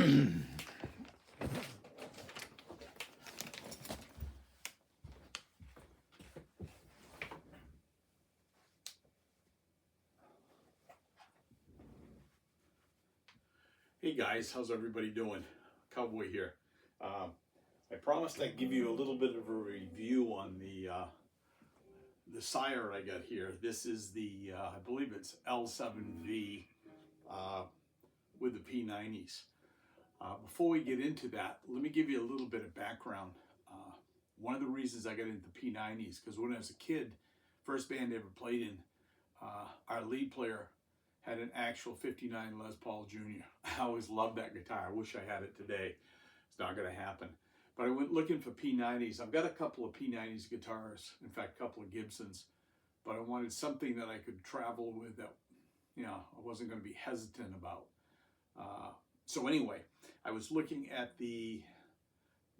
Hey guys, how's everybody doing? Cowboy here. I promised I'd give you a little bit of a review on the Sire I got here. This is the I believe it's L7V with the P90s. Before we get into that, let me give you a little bit of background. One of the reasons I got into P90s, because when I was a kid, first band I ever played in, our lead player had an actual 59 Les Paul Jr. I always loved that guitar. I wish I had it today. It's not going to happen. But I went looking for P90s. I've got a couple of P90s guitars, in fact, a couple of Gibsons, but I wanted something that I could travel with that, you know, I wasn't going to be hesitant about. So anyway, I was looking at the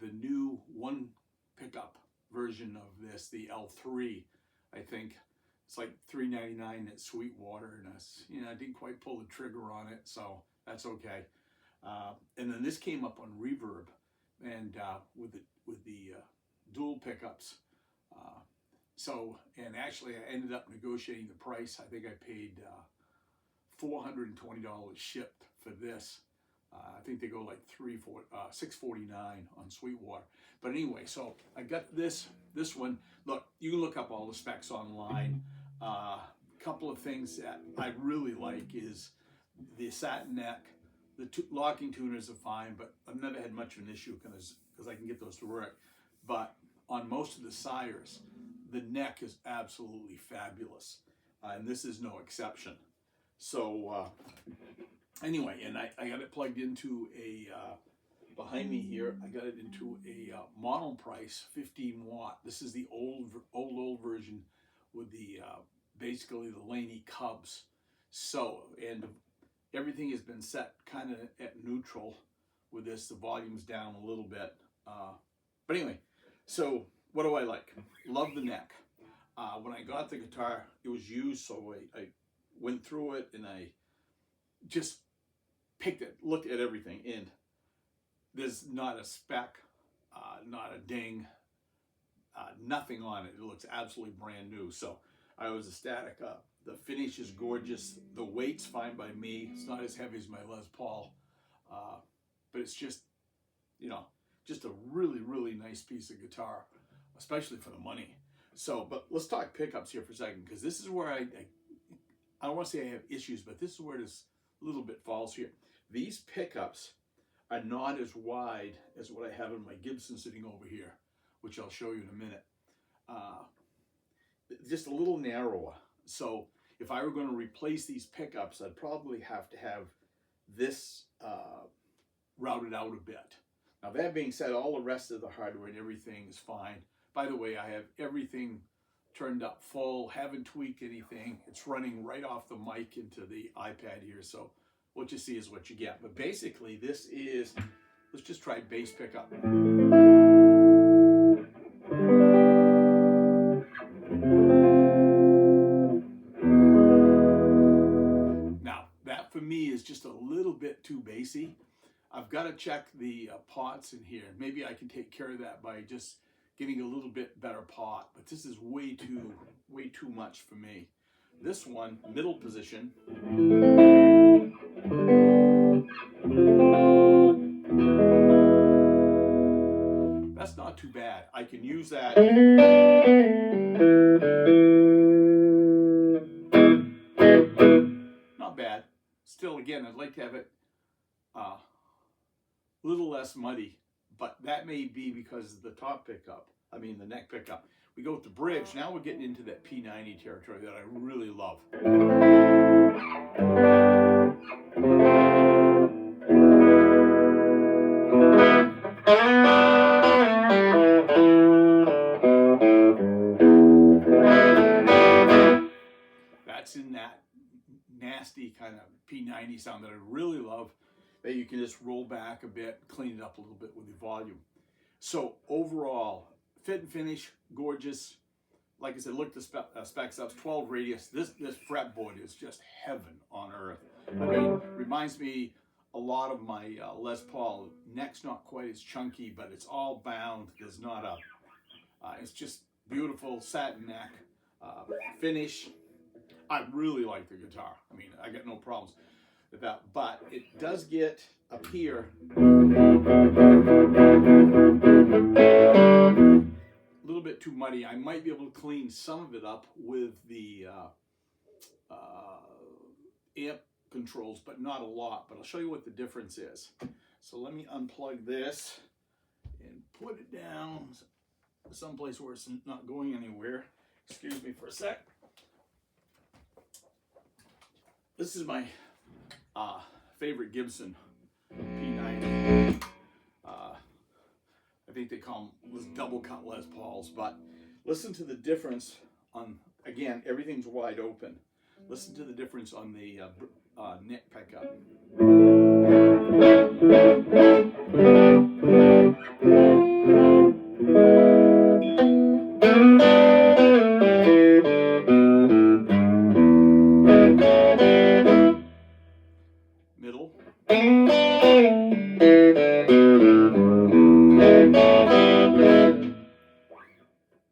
new one pickup version of this, the L3, I think. It's like $3.99 at Sweetwater, and I didn't quite pull the trigger on it, so that's okay. And then this came up on Reverb, and with the dual pickups. And actually, I ended up negotiating the price. I think I paid $420 shipped for this. I think they go like $649 on Sweetwater. But anyway, so I got this one. Look, you can look up all the specs online. Couple of things that I really like is the satin neck. The locking tuners are fine, but I've never had much of an issue because I can get those to work. But on most of the Sires, the neck is absolutely fabulous, and this is no exception. So anyway, and I got it plugged into a behind me here. I got it into a monoprice 15 watt. This is the old version with the basically the Laney Cubs. So, and everything has been set kind of at neutral with this. The volume's down a little bit. But anyway, so what do I like? Love the neck. When I got the guitar, it was used, so I went through it and I just picked it, looked at everything, and there's not a speck, not a ding, nothing on it. It looks absolutely brand new. So I was ecstatic. The finish is gorgeous. The weight's fine by me. It's not as heavy as my Les Paul, but it's just, you know, just a really, really nice piece of guitar, especially for the money. So, but let's talk pickups here for a second, because this is where I don't want to say I have issues, but this is where this little bit falls here. These pickups are not as wide as what I have in my Gibson sitting over here, which I'll show you in a minute. Just a little narrower. So if I were going to replace these pickups, I'd probably have to have this routed out a bit. Now that being said, all the rest of the hardware and everything is fine. By the way, I have everything turned up full, haven't tweaked anything. It's running right off the mic into the iPad here, so what you see is what you get. But basically this is, let's just try bass pickup. Now that for me is just a little bit too bassy. I've got to check the pots in here. Maybe I can take care of that by just getting a little bit better pot, but this is way too much for me. This one, middle position. That's not too bad. I can use that. Not bad. Still, again, I'd like to have it a little less muddy, but that may be because of the top pickup. I mean, the neck pickup. We go with the bridge. Now we're getting into that P90 territory that I really love. That's in that nasty kind of P90 sound that I really love, that you can just roll back a bit, clean it up a little bit with the volume. So overall, fit and finish, gorgeous. Like I said, look at the specs up, 12 radius. This fretboard is just heaven on earth. I mean, reminds me a lot of my Les Paul. Neck's not quite as chunky, but it's all bound. There's not a, it's just beautiful satin neck finish. I really like the guitar. I mean, I got no problems with that, but it does get up here a little bit too muddy. I might be able to clean some of it up with the amp controls, but not a lot. But I'll show you what the difference is. So let me unplug this and put it down someplace where it's not going anywhere. Excuse me for a sec. This is my favorite Gibson P90. I think they call them double cut Les Pauls, but listen to the difference on, again, everything's wide open. Listen to the difference on the neck pickup. Middle.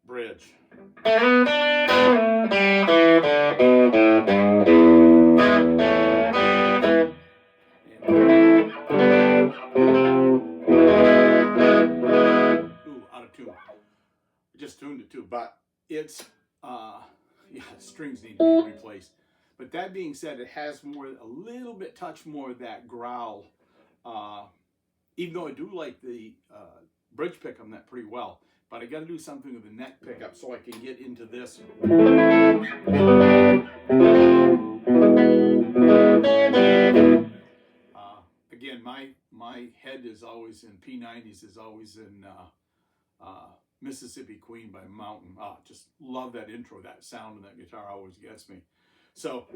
Bridge. Out of tune. I just tuned it too, but it's yeah, the strings need to be replaced. But that being said, it has a little bit touch more of that growl. Even though I do like the bridge pick on that pretty well, but I got to do something with the neck pickup so I can get into this. Again, my head is always in P90s, is always in Mississippi Queen by Mountain. Just love that intro, that sound, and that guitar always gets me. So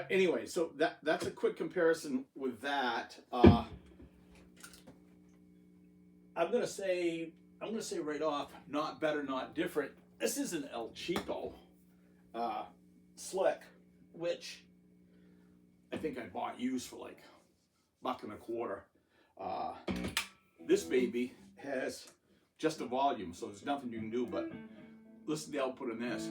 anyway, so that's a quick comparison with that. I'm gonna say right off, not better, not different. This is an El Cheapo slick, which I think I bought used for like $1.25. This baby has just a volume, so there's nothing you can do but listen to the output in this.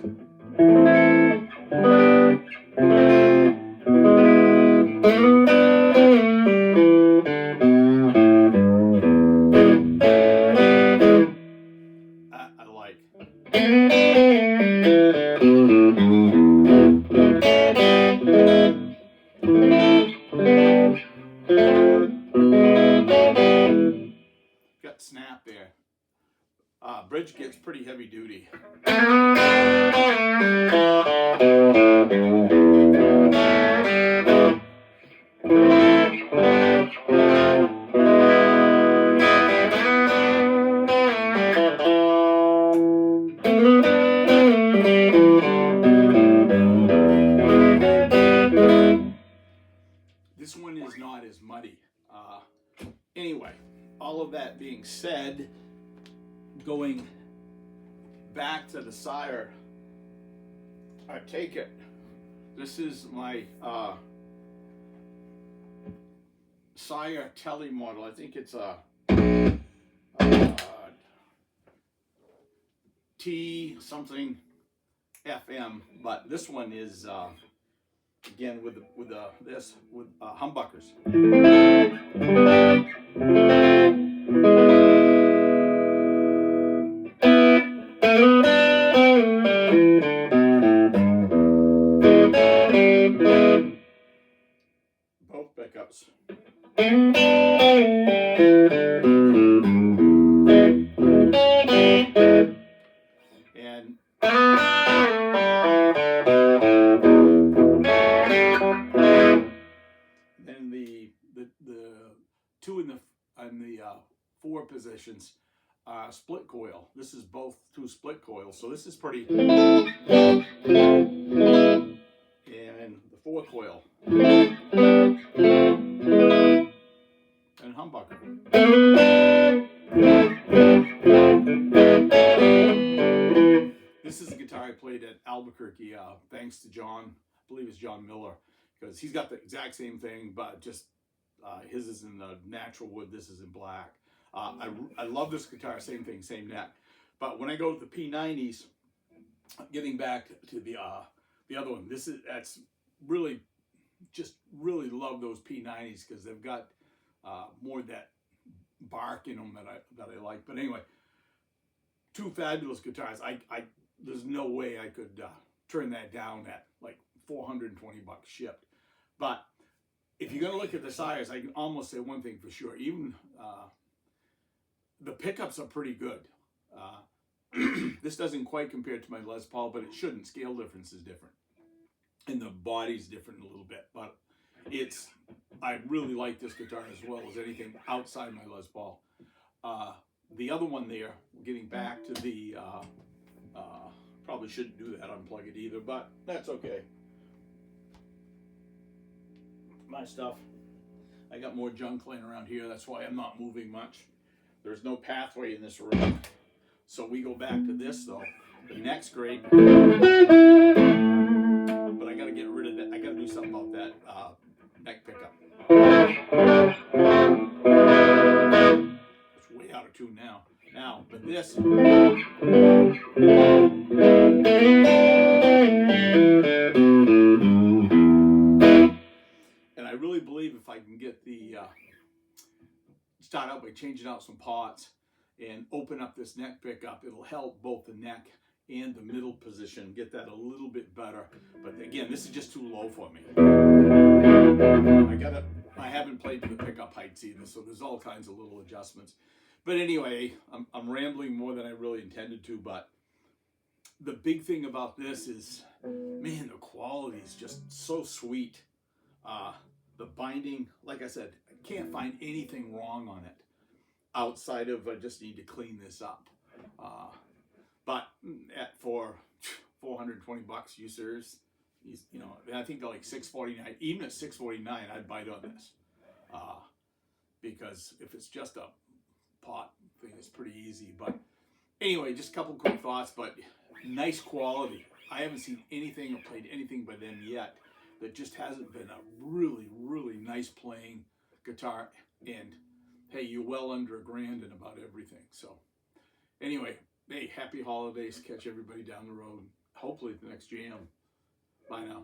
I like. Got snap there. Bridge gets pretty heavy duty. This one is not as muddy. Anyway, all of that being said, going back to the Sire, I take it. This is my Sire Telly model. I think it's a T something FM, but this one is again with humbuckers. Both pickups. And then the two in the four positions split coil. This is both two split coils, so this is pretty. And the four coil and humbucker. This is a guitar I played at Albuquerque, thanks to John, I believe it's John Miller, because he's got the exact same thing, but just His is in the natural wood. This is in black. I love this guitar. Same thing, same neck. But when I go to the P90s, getting back to the other one, that's really really love those P90s because they've got more of that bark in them that I like. But anyway, two fabulous guitars. There's no way I could turn that down at like $420 shipped. But if you're gonna look at the Sires, I can almost say one thing for sure. Even the pickups are pretty good. This doesn't quite compare to my Les Paul, but it shouldn't. Scale difference is different, and the body's different a little bit. But I really like this guitar as well as anything outside my Les Paul. The other one there, getting back to the, probably shouldn't do that, unplug it either, but that's okay. My stuff. I got more junk laying around here. That's why I'm not moving much. There's no pathway in this room. So we go back to this though. The neck's great. But I gotta get rid of that. I gotta do something about that neck pickup. It's way out of tune now. But this. And I really believe if I can get the, start out by changing out some pots and open up this neck pickup, it'll help both the neck and the middle position, get that a little bit better. But again, this is just too low for me. I haven't played to the pickup heights either, so there's all kinds of little adjustments. But anyway, I'm rambling more than I really intended to, but the big thing about this is, man, the quality is just so sweet. The binding, like I said, I can't find anything wrong on it outside of I just need to clean this up. But for $420, you serious? You know, I think they're like $649. Even at $649, I'd bite on this. Because if it's just a pot thing, it's pretty easy. But anyway, just a couple quick thoughts, but nice quality. I haven't seen anything or played anything by them yet that just hasn't been a really, really nice playing guitar. And hey, you're well under $1,000 in about everything. So anyway, hey, happy holidays. Catch everybody down the road. Hopefully at the next jam. Bye now.